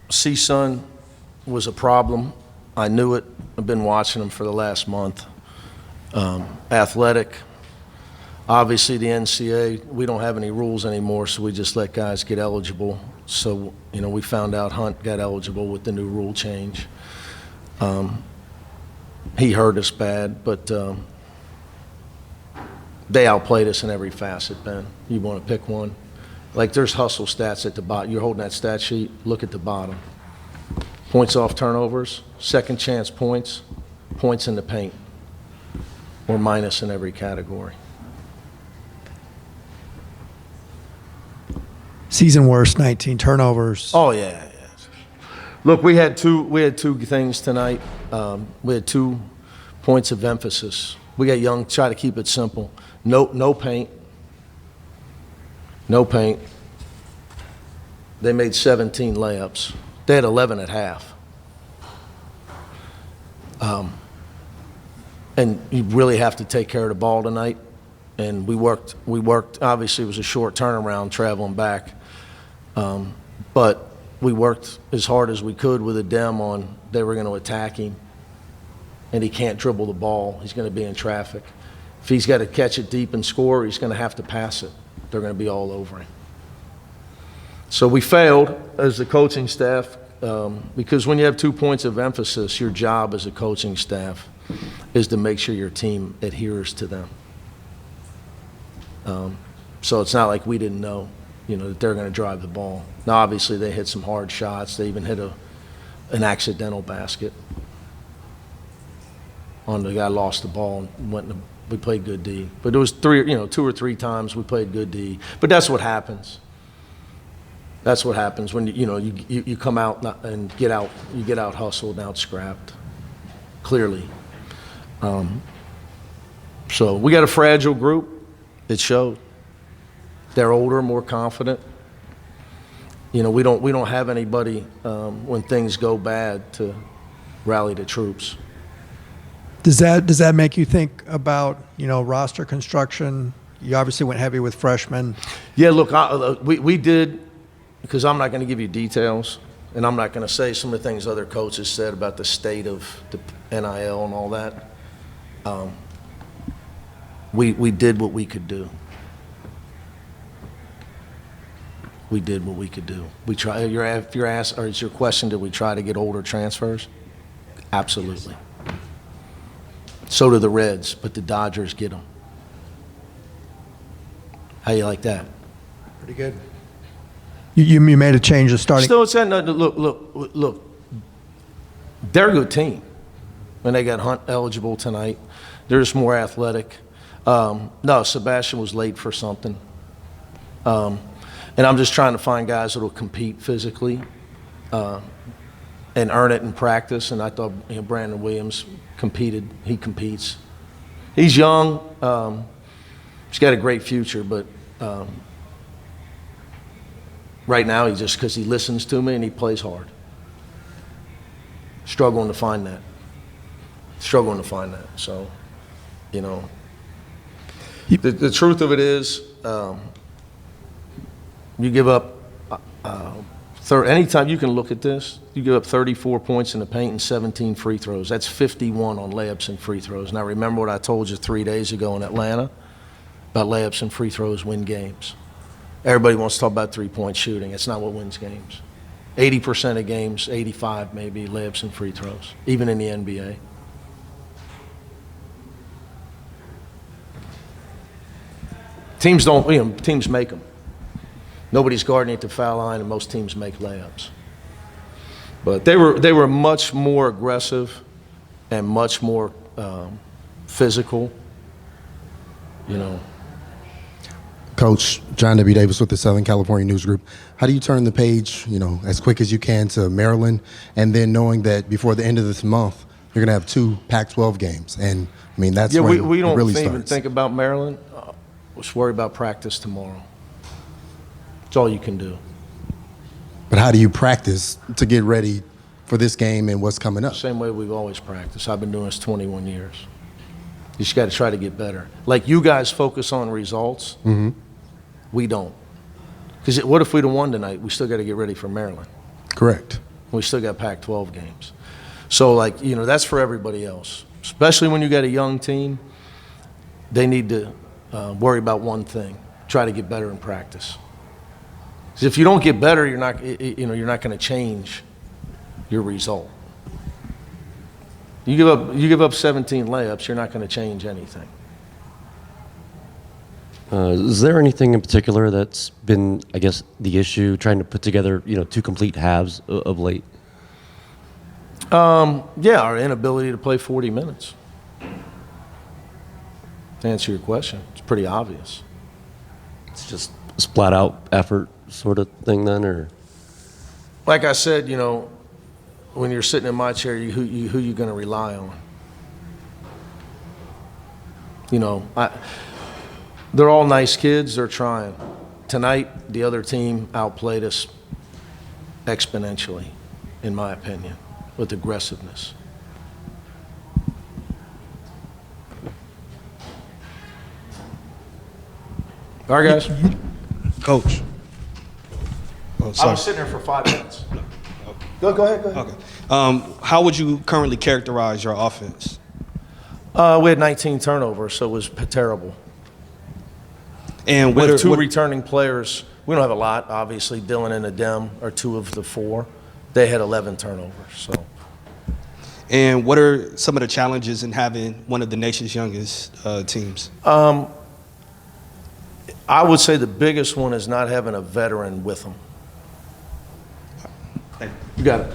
CSUN was a problem. I knew it. I've been watching them for the last month. Athletic. Obviously, the NCAA, we don't have any rules anymore, so we just let guys get eligible. So, we found out Hunt got eligible with the new rule change. He hurt us bad, but they outplayed us in every facet, Ben. You want to pick one? Like, there's hustle stats at the bottom. You're holding that stat sheet, look at the bottom. Points off turnovers, second chance points, points in the paint. We're minus in every category. Season worst, 19 turnovers. Oh, yeah. Look, we had two things tonight. We had 2 points of emphasis. We got young, try to keep it simple. No paint. No paint. They made 17 layups. They had 11 at half. And you really have to take care of the ball tonight. And we worked, obviously it was a short turnaround traveling back. But we worked as hard as we could with a dem on they were going to attack him. And he can't dribble the ball. He's going to be in traffic. If he's got to catch it deep and score, he's going to have to pass it. They're going to be all over him. So we failed as the coaching staff because when you have 2 points of emphasis, your job as a coaching staff is to make sure your team adheres to them. So it's not like we didn't know, that they're going to drive the ball. Now, obviously, they hit some hard shots. They even hit an accidental basket. The guy lost the ball and we played good D. But it was 2 or 3 times we played good D. But that's what happens. That's what happens when you come out and get out hustled and out scrapped. Clearly. So we got a fragile group. It showed. They're older, more confident. We don't have anybody when things go bad to rally the troops. Does that make you think about roster construction? You obviously went heavy with freshmen. Yeah, look, we did, because I'm not going to give you details, and I'm not going to say some of the things other coaches said about the state of the NIL and all that. We did what we could do. We did what we could do. We try. If you're asked, or is your question, did we try to get older transfers? Absolutely. So do the Reds, but the Dodgers get them. How you like that? Pretty good. You made a change of starting. Still, it's got nothing. Look. They're a good team. When they got Hunt eligible tonight, they're just more athletic. No, Sebastian was late for something. And I'm just trying to find guys that will compete physically and earn it in practice. And I thought Brandon Williams competed. He competes. He's young. He's got a great future, but right now because he listens to me and he plays hard. Struggling to find that. So, the truth of it is, you give up, anytime you can look at this, you give up 34 points in the paint and 17 free throws. That's 51 on layups and free throws. Now, remember what I told you 3 days ago in Atlanta about layups and free throws win games. Everybody wants to talk about three-point shooting. It's not what wins games. 80% of games, 85 maybe, layups and free throws, even in the NBA. Teams don't, teams make them. Nobody's guarding at the foul line, and most teams make layups. But they were much more aggressive and much more physical, Coach John W. Davis with the Southern California News Group. How do you turn the page, as quick as you can to Maryland, and then knowing that before the end of this month, you're going to have 2 Pac-12 games? And, that's when we it don't really even starts. think about Maryland. Let's worry about practice tomorrow. That's all you can do. But how do you practice to get ready for this game and what's coming up? Same way we've always practiced. I've been doing this 21 years. You just got to try to get better. Like you guys focus on results. Mm-hmm. We don't. Because what if we'd have won tonight? We still got to get ready for Maryland. Correct. We still got Pac-12 games. So, like, that's for everybody else. Especially when you got a young team, they need to worry about one thing: try to get better in practice. 'Cause if you don't get better, you're not going to change your result. You give up 17 layups, you're not going to change anything. Is there anything in particular that's been, I guess, the issue trying to put together, two complete halves of late? Yeah, our inability to play 40 minutes. To answer your question, it's pretty obvious. It's just a splat out effort sort of thing then, or? Like I said, when you're sitting in my chair, who you going to rely on? They're all nice kids. They're trying. Tonight, the other team outplayed us exponentially, in my opinion, with aggressiveness. All right, guys. Coach. Oh, I sorry. was sitting there for 5 minutes. Go ahead. Okay. How would you currently characterize your offense? We had 19 turnovers, so it was terrible. And We what have are, two what, returning players. We don't have a lot, obviously. Dylan and Adem are 2 of the 4. They had 11 turnovers. So and what are some of the challenges in having one of the nation's youngest teams? I would say the biggest one is not having a veteran with them. You got it.